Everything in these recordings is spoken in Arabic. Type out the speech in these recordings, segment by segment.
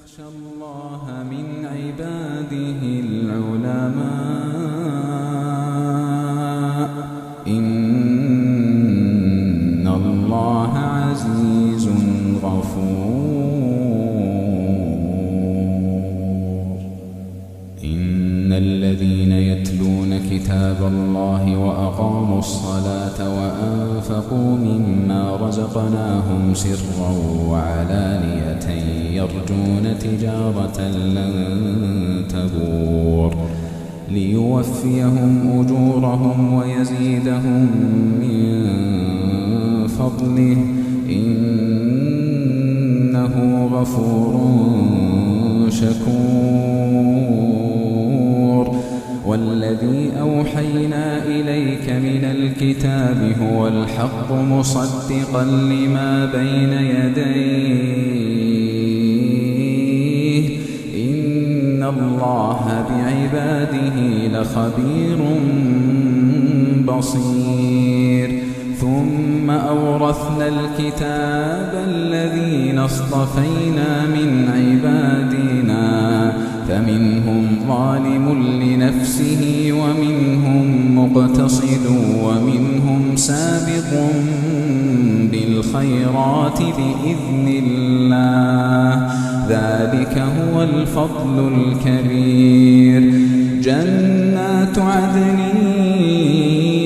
يخشى الله من عباده العلماء إن الله عزيز غفور. إن الذين يتلون كتاب الله وأقاموا الصلاة وأنفقوا مما رزقناهم سرا وعلانية يرجون تجارة لن تبور ليوفيهم أجورهم ويزيدهم من فضله إنه غفور شكور. والذي أوحينا إليك من الكتاب هو الحق مصدقا لما بين يديه إن الله بعباده لخبير بصير. ثم أورثنا الكتاب الذين اصطفينا من عبادنا فمنهم ظالم لنفسه ومنهم مقتصد ومنهم سابق بالخيرات بإذن الله ذلك هو الفضل الكبير. جنات عدن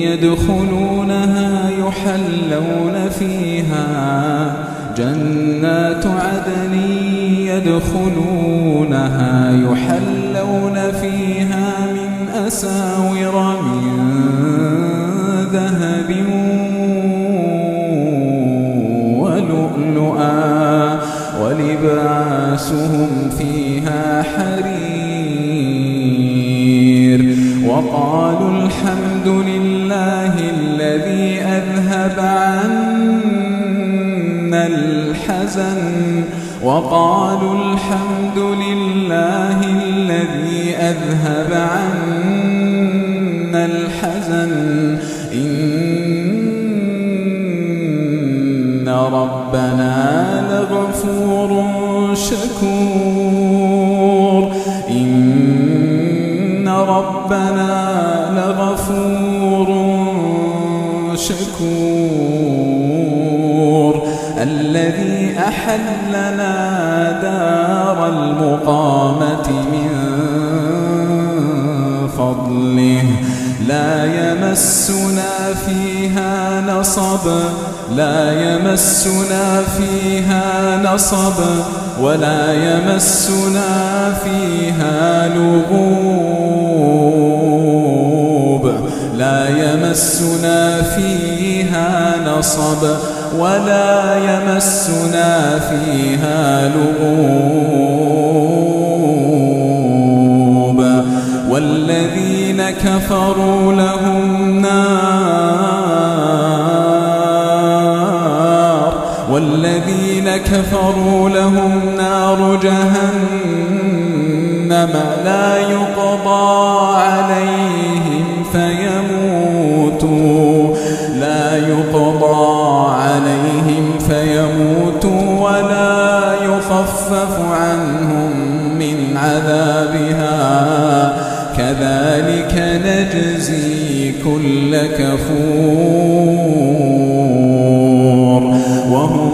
يدخلونها يحلون فيها جنات عدن يدخلونها يحلون فيها من أساور من ذهب ولؤلؤا ولباسهم فيها حرير. وقالوا الحمد لله الذي أذهب عنا الحزن وقالوا الحمد لله الذي أذهب عنا الحزن إن ربنا لغفور شكور. إن ربنا لغفور شكور. الذي أحلنا دار المقامة من فضله لا يمسنا فيها نصب ولا يمسنا فيها لغوب ولا يمسنا فيها لغوب. والذين كفروا لهم نار جهنم لا يقضى عليهم فيموتوا ولا يخفف عنهم من عذابها كذلك نجزي كل كفور. وهم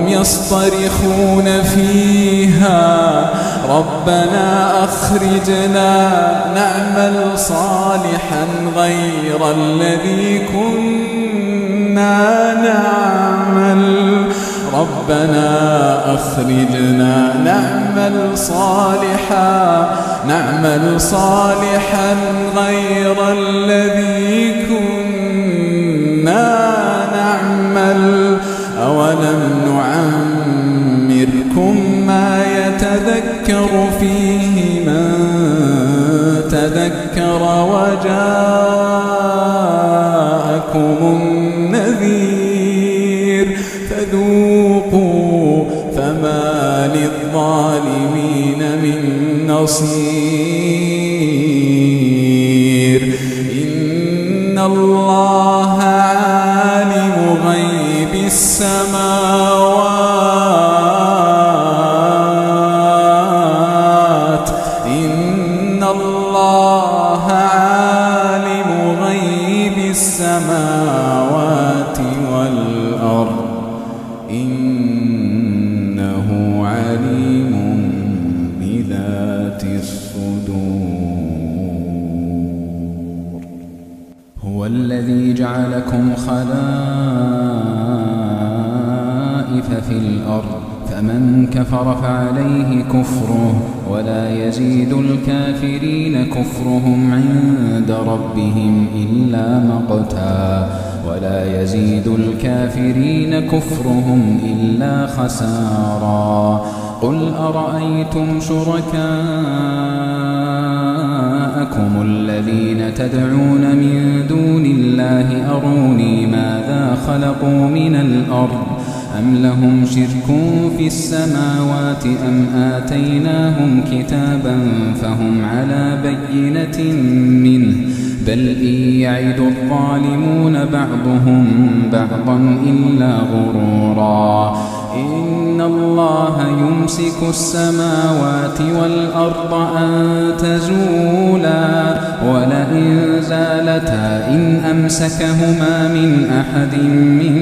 يصطرخون فيها ربنا أخرجنا نعمل صالحا غير الذي كنا نعمل ربنا أخرجنا نعمل صالحا غير الذي كنا نعمل أولم نعمركم ما يتذكر فيه من تذكر وجاءكم النذير فذوقوا فما للظالمين من نصير. إن الله عالم غيب السماوات السماوات إن الله عالم غيب السماوات والأرض إنه عليم بذات الصدور. هو الذي جعلكم خلائف في الأرض فمن كفر فعليه كفره ولا يزيد الكافرين كفرهم عند ربهم إلا مقتا ولا يزيد الكافرين كفرهم إلا خسارا. قل أرأيتم شركاءكم الذين تدعون من دون الله أروني ماذا خلقوا من الأرض أم لهم شرك في السماوات أم آتيناهم كتابا فهم على بينة منه بل إن يعد الظالمون بعضهم بعضا إلا غرورا. إن الله يمسك السماوات والأرض أن تزولا ولئن زالتا إن أمسكهما من أحد من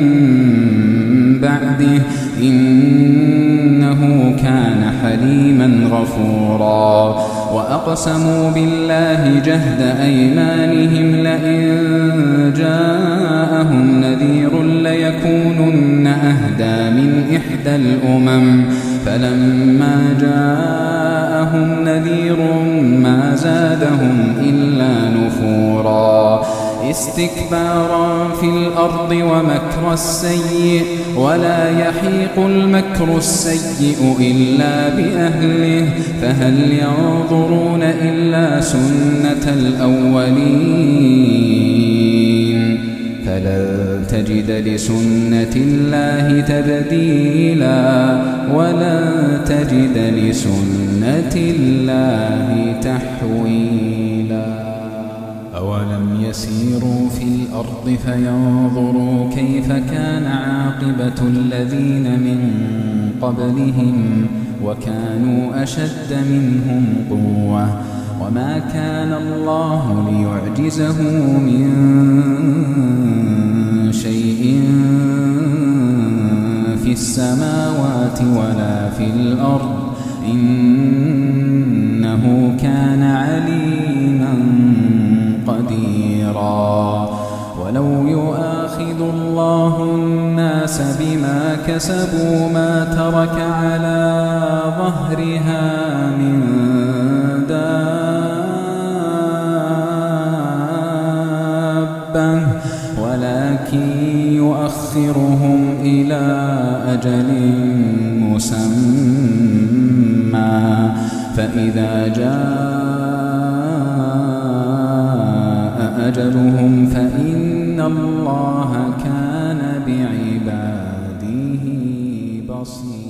بعده إنه كان حليما غفورا. وأقسموا بالله جهد أيمانهم لئن جاءهم نذير ليكونن أهدى من إحدى الأمم فلما جاءهم نذير ما زادهم إلا نفورا. استكبارا في الأرض ومكر السيء ولا يحيق المكر السيء إلا بأهله فهل ينظرون إلا سنة الأولين فلن تجد لسنة الله تبديلا ولن تجد لسنة الله تحويلا. أولم يسيروا في الأرض فينظروا كيف كان عاقبة الذين من قبلهم وكانوا أشد منهم قوة وما كان الله ليعجزه من شيء في السماوات ولا في الأرض إنه كان عليما قديرا. ولو يؤاخذ الله الناس بما كسبوا ما ترك على ظهرها من دابة ولكن يؤخرهم إلى أجل مسمى فإذا جاء أجلهم فإن الله كان بعباده بصيرا.